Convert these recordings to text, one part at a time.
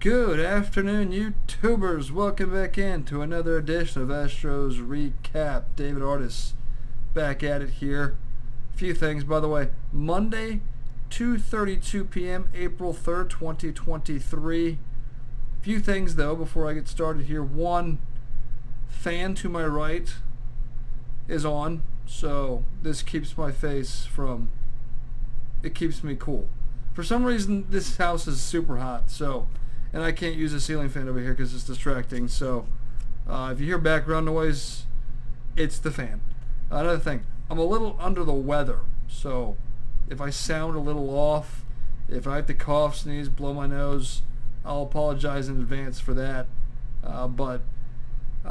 Good afternoon, YouTubers. Welcome back in to another edition of Astros Recap. David Artis back at it here. A few things, by the way. Monday, 2:32 p.m., April 3rd, 2023. A few things, though, before I get started here. One, fan to my right is on, so this keeps my face from... It keeps me cool. For some reason, this house is super hot, so... And I can't use a ceiling fan over here because it's distracting. So if you hear background noise, it's the fan. Another thing, I'm a little under the weather. So if I sound a little off, if I have to cough, sneeze, blow my nose, I'll apologize in advance for that. But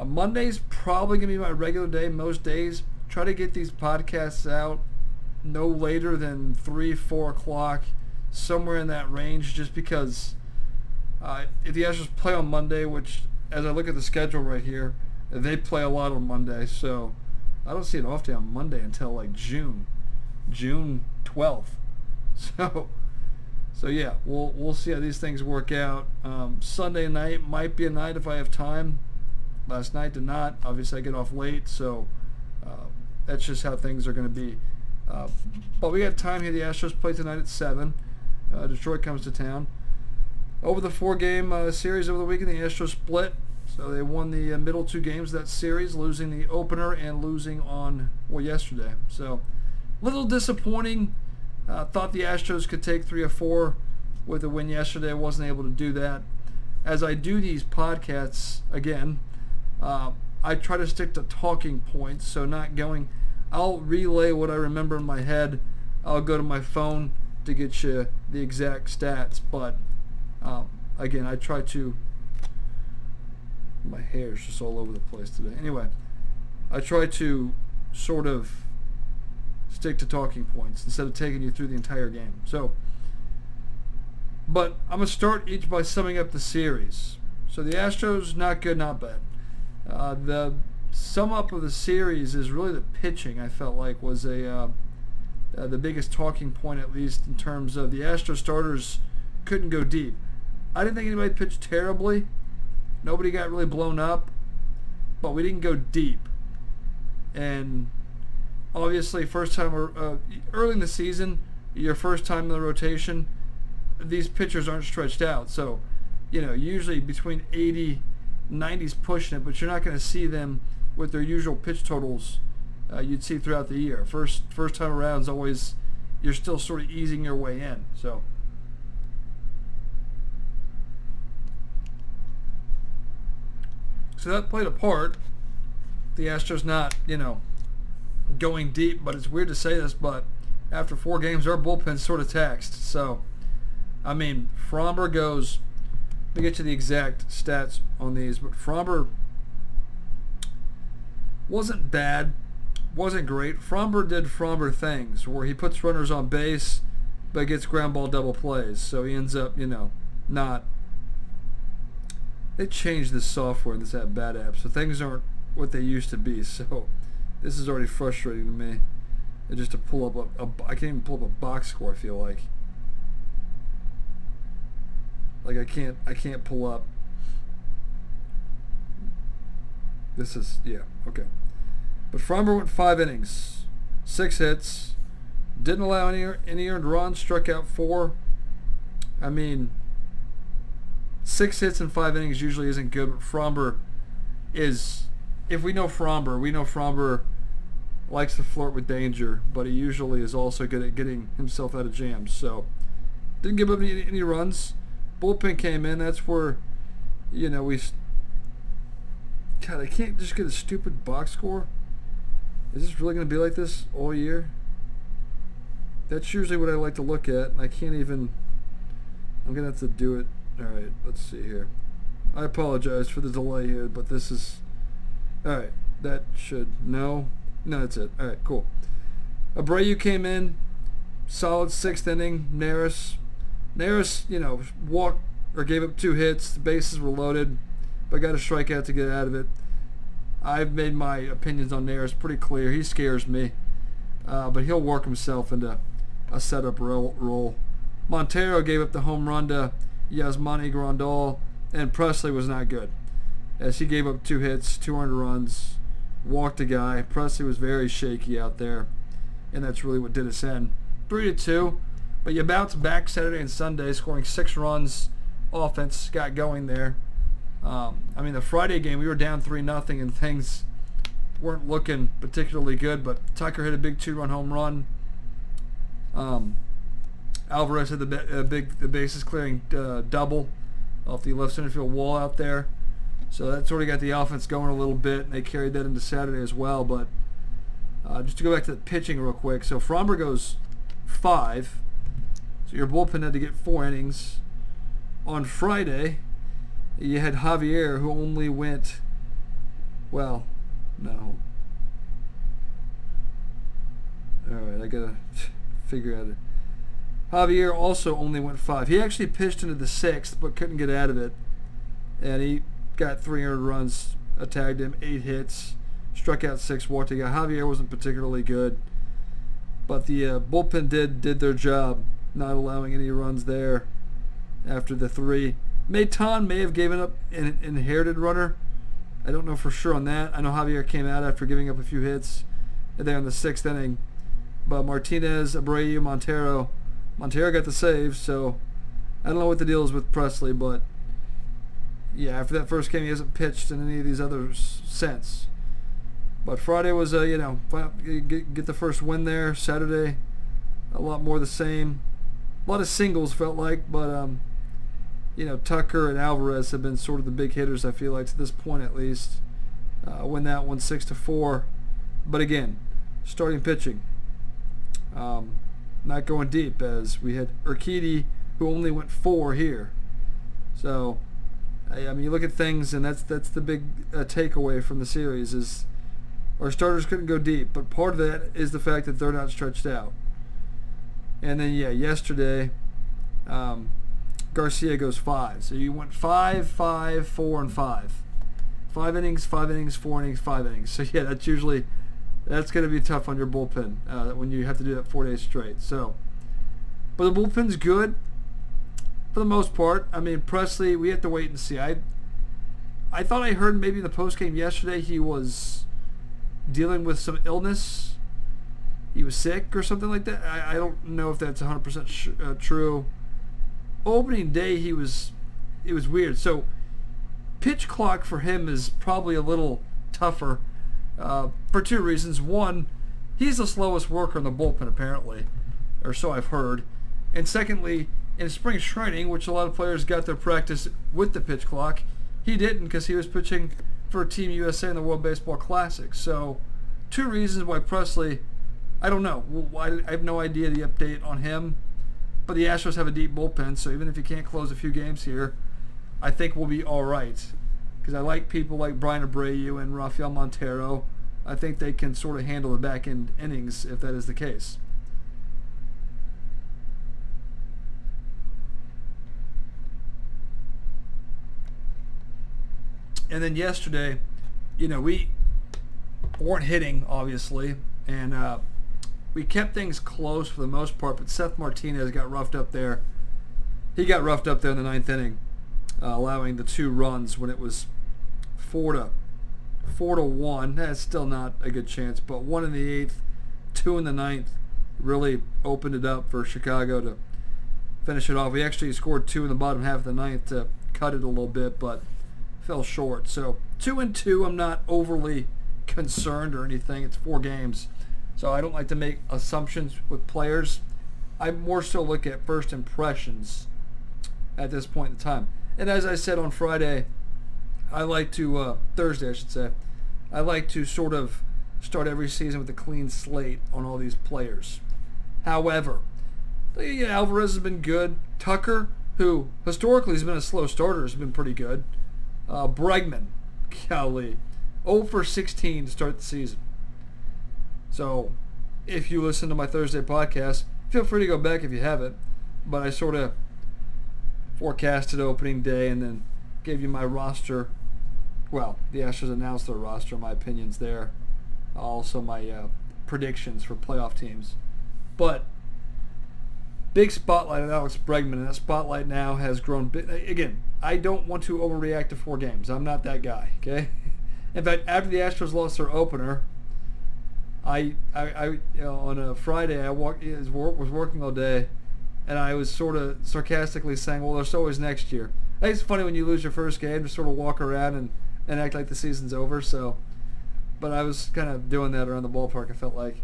Monday's probably going to be my regular day most days. Try to get these podcasts out no later than 3, 4 o'clock, somewhere in that range, just because... if the Astros play on Monday, which, as I look at the schedule right here, they play a lot on Monday, so I don't see an off day on Monday until like June 12th. So yeah, we'll see how these things work out. Sunday night might be a night if I have time. Last night did not. Obviously, I get off late, so that's just how things are going to be. But we got time here. The Astros play tonight at 7. Detroit comes to town. Over the 4-game series over the weekend, the Astros split. So they won the middle 2 games of that series, losing the opener and losing on, well, yesterday. So a little disappointing. Thought the Astros could take 3 or 4 with a win yesterday. I wasn't able to do that. As I do these podcasts, again, I try to stick to talking points, so not going... I'll relay what I remember in my head. I'll go to my phone to get you the exact stats, but... again, I try to... My hair is just all over the place today. Anyway, I try to sort of stick to talking points instead of taking you through the entire game. So, but I'm going to start each by summing up the series. So the Astros, not good, not bad. The sum up of the series is really the pitching, I felt like, was the biggest talking point, at least in terms of the Astros starters couldn't go deep. I didn't think anybody pitched terribly. Nobody got really blown up, but we didn't go deep. And obviously, first time early in the season, your first time in the rotation, these pitchers aren't stretched out. So, you know, usually between 80, 90s pushing it, but you're not going to see them with their usual pitch totals you'd see throughout the year. First time around is always, you're still sort of easing your way in. So that played a part. The Astros not, going deep, but it's weird to say this, but after 4 games, our bullpen's sort of taxed. So, I mean, Framber goes, let me get you the exact stats on these, but Framber wasn't bad, wasn't great. Framber did Framber things, where he puts runners on base, but gets ground ball double plays. So he ends up, not... They changed this software in this bad app, so things aren't what they used to be. So this is already frustrating to me. And just to pull up I can't even pull up a box score. I feel like I can't pull up. This is okay. But Framber went 5 innings, 6 hits, didn't allow any earned runs, struck out 4. I mean, 6 hits in 5 innings usually isn't good, but Framber is... If we know Framber likes to flirt with danger, but he usually is also good at getting himself out of jams. So, didn't give up any runs. Bullpen came in. That's where, we... God, I can't just get a stupid box score. Is this really going to be like this all year? That's usually what I like to look at, and I can't even... I'm going to have to do it. Alright, let's see here. I apologize for the delay here, but this is... Alright, that should... No, that's it. Alright, cool. Abreu came in. Solid 6th inning. Neris, walked or gave up 2 hits. The bases were loaded, but got a strikeout to get out of it. I've made my opinions on Neris pretty clear. He scares me. But he'll work himself into a setup role. Montero gave up the home run to Yasmani Grandal, and Presley was not good, as he gave up 2 hits, 2 earned runs, walked a guy. Presley was very shaky out there, and that's really what did us in. 3-2, but you bounced back Saturday and Sunday, scoring 6 runs. Offense got going there. I mean, the Friday game, we were down 3-0, and things weren't looking particularly good, but Tucker hit a big 2-run home run. Alvarez had the bases clearing double off the left center field wall out there. So that sort of got the offense going a little bit, and they carried that into Saturday as well. But just to go back to the pitching real quick. So Fromber goes 5. So your bullpen had to get 4 innings. On Friday, you had Javier, who only went, well, no. All right, I got to figure out it. Javier also only went 5. He actually pitched into the 6th, but couldn't get out of it. And he got 300 runs, tagged him, 8 hits, struck out 6, walked a guy. Javier wasn't particularly good, but the bullpen did their job, not allowing any runs there after the 3. Maton may have given up an inherited runner. I don't know for sure on that. I know Javier came out after giving up a few hits there in the 6th inning. But Martinez, Abreu, Montero got the save, so I don't know what the deal is with Presley, but yeah, after that first game, he hasn't pitched in any of these others since. But Friday was, get the first win there. Saturday, a lot more the same. A lot of singles felt like, but Tucker and Alvarez have been sort of the big hitters, I feel like, to this point at least. Win that one 6-4. But again, starting pitching. Not going deep, as we had Urquidy, who only went 4 here. So, I mean, you look at things, and that's the big takeaway from the series is our starters couldn't go deep. But part of that is the fact that they're not stretched out. And then, yeah, yesterday, Garcia goes 5. So you went 5, 5, 4, and 5. 5 innings, 5 innings, 4 innings, 5 innings. So, yeah, that's going to be tough on your bullpen when you have to do that 4 days straight. So, but the bullpen's good for the most part. I mean, Presley, we have to wait and see. I thought I heard maybe in the postgame yesterday he was dealing with some illness. He was sick or something like that. I don't know if that's 100% true. Opening day, it was weird. So, pitch clock for him is probably a little tougher. For 2 reasons. One, he's the slowest worker in the bullpen apparently, or so I've heard. And secondly, in spring training, which a lot of players got their practice with the pitch clock, he didn't because he was pitching for Team USA in the World Baseball Classic. So 2 reasons why Presley, I don't know. I have no idea the update on him. But the Astros have a deep bullpen, so even if you can't close a few games here, I think we'll be all right. Because I like people like Brian Abreu and Rafael Montero. I think they can sort of handle the back end innings if that is the case. And then yesterday, we weren't hitting, obviously, and we kept things close for the most part, but Seth Martinez got roughed up there. He got roughed up there in the 9th inning, allowing the 2 runs when it was 4-1. That's still not a good chance, but 1 in the 8th, 2 in the 9th really opened it up for Chicago to finish it off. We actually scored 2 in the bottom half of the 9th to cut it a little bit, but fell short. So 2-2, I'm not overly concerned or anything. It's 4 games, so I don't like to make assumptions with players. I more so look at first impressions at this point in time. And as I said on Friday, I like to, Thursday I should say, I like to sort of start every season with a clean slate on all these players. However, Alvarez has been good. Tucker, who historically has been a slow starter, has been pretty good. Bregman, golly, 0 for 16 to start the season. So, if you listen to my Thursday podcast, feel free to go back if you haven't. But I sort of forecasted opening day and then gave you my roster. Well, the Astros announced their roster, my opinions there. Also my predictions for playoff teams. But big spotlight on Alex Bregman, and that spotlight now has grown big. Again, I don't want to overreact to 4 games. I'm not that guy, okay? In fact, after the Astros lost their opener, I on a Friday, was working all day, and I was sort of sarcastically saying, well, there's always next year. I think it's funny when you lose your first game to sort of walk around and act like the season's over, so. But I was kind of doing that around the ballpark, I felt like.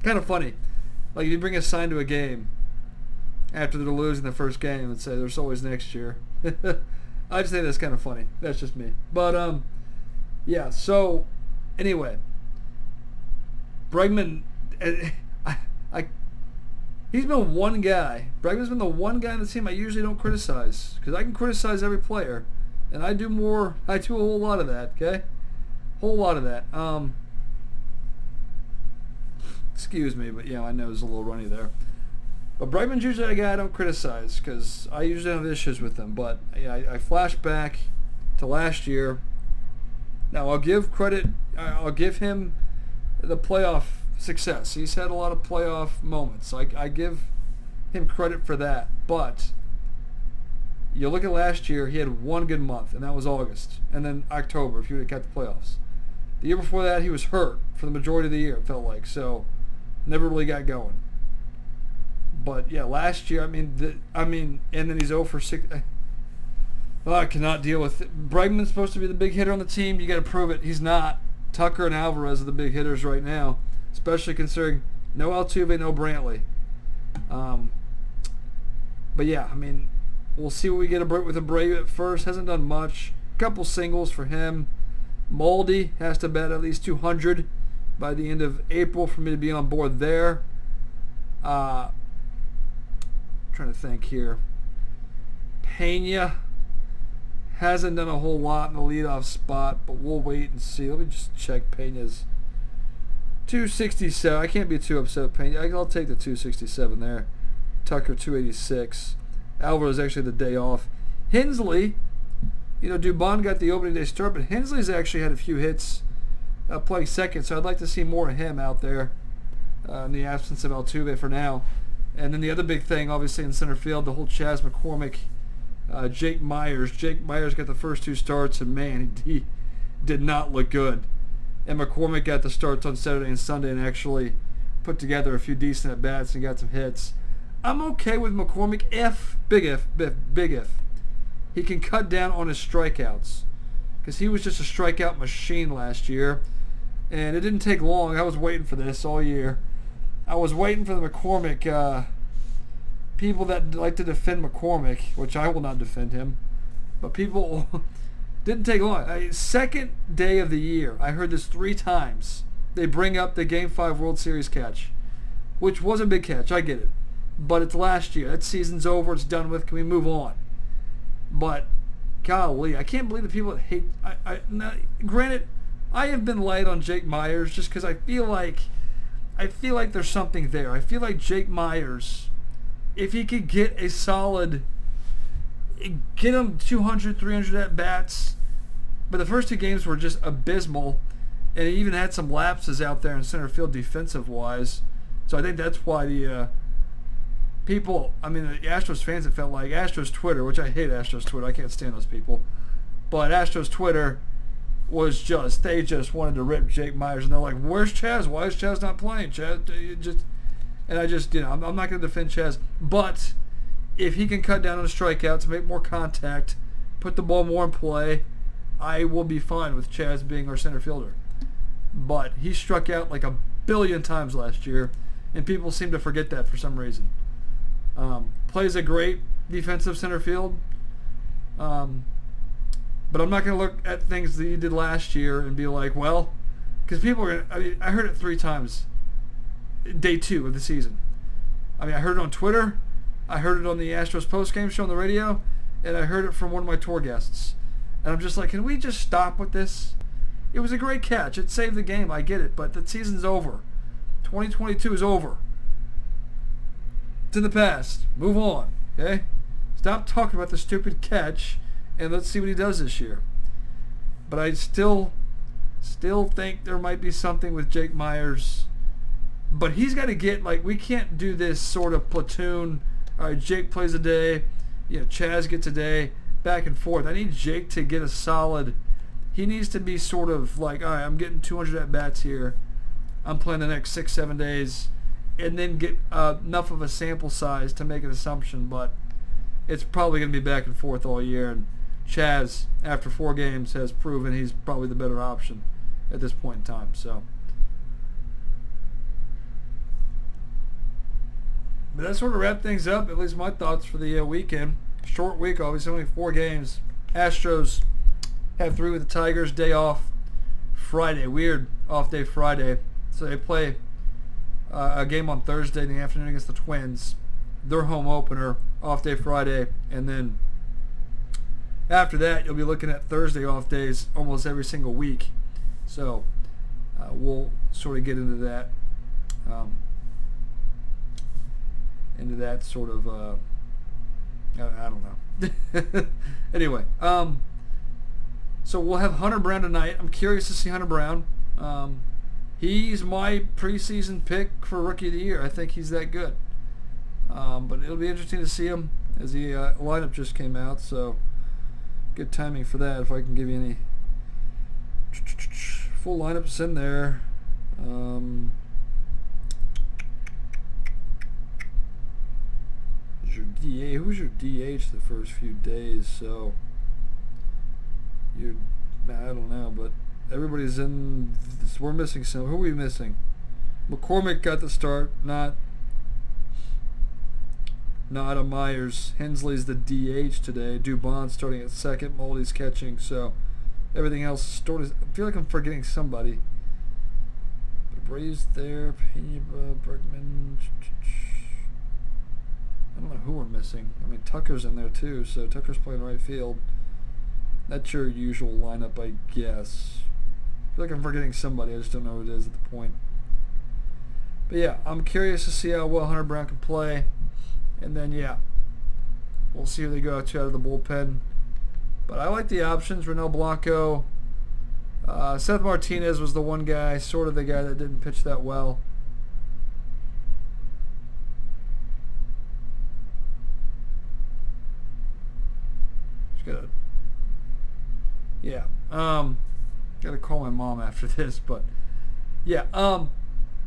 Kind of funny. Like, if you bring a sign to a game after they're losing the first game and say, there's always next year. I just think that's kind of funny. That's just me. But, yeah, so, anyway. Bregman, he's been one guy. Bregman's been the one guy on the team I usually don't criticize. Because I can criticize every player. And I do a whole lot of that, okay? Whole lot of that. Excuse me, but yeah, my nose is a little runny there. But Bregman's usually a guy I don't criticize because I usually have issues with him. But yeah, I flash back to last year. Now I'll give credit. I'll give him the playoff success. He's had a lot of playoff moments. I give him credit for that. But you look at last year, he had one good month, and that was August. And then October, if you would have kept the playoffs. The year before that, he was hurt for the majority of the year, it felt like. So, never really got going. But, yeah, last year, and then he's 0 for 6. I cannot deal with it. Bregman's supposed to be the big hitter on the team. You got to prove it. He's not. Tucker and Alvarez are the big hitters right now, especially considering no Altuve, no Brantley. But, yeah, we'll see what we get with Abreu at first. Hasn't done much. Couple singles for him. Moldy has to bat at least 200 by the end of April for me to be on board there. Trying to think here. Pena hasn't done a whole lot in the leadoff spot, but we'll wait and see. Let me just check Pena's 267. I can't be too upset with Pena. I'll take the 267 there. Tucker 286. Alvarez actually the day off. Hensley, Dubon got the opening day start, but Hensley's actually had a few hits playing second, so I'd like to see more of him out there in the absence of Altuve for now. And then the other big thing, obviously, in center field, the whole Chas McCormick, Jake Myers. Jake Myers got the first 2 starts, and man, he did not look good. And McCormick got the starts on Saturday and Sunday and actually put together a few decent at-bats and got some hits. I'm okay with McCormick big if, he can cut down on his strikeouts. Because he was just a strikeout machine last year. And it didn't take long. I was waiting for this all year. I was waiting for the McCormick, people that like to defend McCormick, which I will not defend him. But people, didn't take long. Second day of the year, I heard this 3 times. They bring up the Game 5 World Series catch. Which was a big catch, I get it. But it's last year. That season's over. It's done with. Can we move on? But, golly, I can't believe the people that hate... Granted, I have been light on Jake Myers just because I feel like there's something there. I feel like Jake Myers, if he could get a solid... Get him 200, 300 at-bats. But the first 2 games were just abysmal. And he even had some lapses out there in center field defensive-wise. So I think that's why the... people, the Astros fans, it felt like Astros Twitter, which I hate Astros Twitter. I can't stand those people. But Astros Twitter was they just wanted to rip Jake Myers. And they're like, where's Chas? Why is Chas not playing? And I just, I'm not going to defend Chas. But if he can cut down on the strikeouts, make more contact, put the ball more in play, I will be fine with Chas being our center fielder. But he struck out like 1 billion times last year. And people seem to forget that for some reason. Plays a great defensive center field. But I'm not going to look at things that he did last year and be like, well, because people are going to, I heard it 3 times day 2 of the season. I heard it on Twitter, I heard it on the Astros postgame show on the radio, and I heard it from one of my tour guests. And I'm just like, can we just stop with this? It was a great catch. It saved the game. I get it, but the season's over. 2022 is over. It's in the past. Move on, okay? Stop talking about the stupid catch, and let's see what he does this year. But I still think there might be something with Jake Myers. But he's got to get, like, we can't do this sort of platoon. All right, Jake plays a day, Chaz gets a day, back and forth. I need Jake to get a solid. He needs to be sort of like, all right, I'm getting 200 at bats here. I'm playing the next 6-7 days, and then get enough of a sample size to make an assumption. But it's probably going to be back and forth all year. And Chaz, after 4 games, has proven he's probably the better option at this point in time. So, but that sort of wrap things up. At least my thoughts for the weekend. Short week, obviously, only 4 games. Astros have 3 with the Tigers. Day off Friday. Weird off day Friday. So they play a game on Thursday in the afternoon against the Twins. Their home opener, off day Friday. And then after that, you'll be looking at Thursday off days almost every single week. So we'll sort of get into that. Sort of, I don't know. Anyway, so we'll have Hunter Brown tonight. I'm curious to see Hunter Brown. He's my preseason pick for Rookie of the Year. I think he's that good. But it'll be interesting to see him as the lineup just came out. So good timing for that. If I can give you any full lineups in there. Who's your DH the first few days? So I don't know, but everybody's in. We're missing some. Who are we missing? McCormick got the start. Not a Myers. Hensley's the DH today. Dubon starting at second. Moldy's catching. So everything else started. I feel like I'm forgetting somebody. Braves there. Pena, Bregman. I don't know who we're missing. I mean, Tucker's in there too, so Tucker's playing right field. That's your usual lineup, I guess. I feel like I'm forgetting somebody. I just don't know who it is at the point. But yeah, I'm curious to see how well Hunter Brown can play. And then, yeah, we'll see who they go to out of the bullpen. But I like the options. Renel Blanco. Seth Martinez was the one guy, sort of the guy that didn't pitch that well. Gotta call my mom after this, but yeah.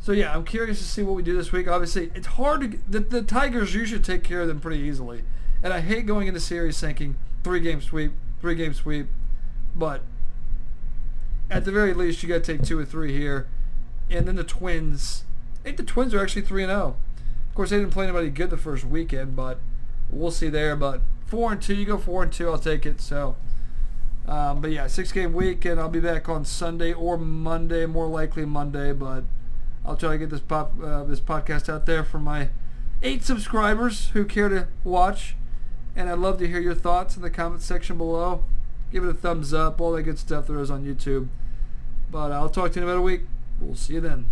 So yeah, I'm curious to see what we do this week. Obviously, it's hard to get, the Tigers. You should take care of them pretty easily, and I hate going into series thinking 3-game sweep, 3-game sweep, but at the very least, you gotta take 2 or 3 here, and then the Twins. I think the Twins are actually 3-0. Of course, they didn't play anybody good the first weekend, but we'll see there. But 4-2, you go 4-2, I'll take it. So. But yeah, 6-game week, and I'll be back on Sunday or Monday, more likely Monday. But I'll try to get this podcast out there for my 8 subscribers who care to watch, and I'd love to hear your thoughts in the comment section below. Give it a thumbs up, all that good stuff there is on YouTube. But I'll talk to you in about a week. We'll see you then.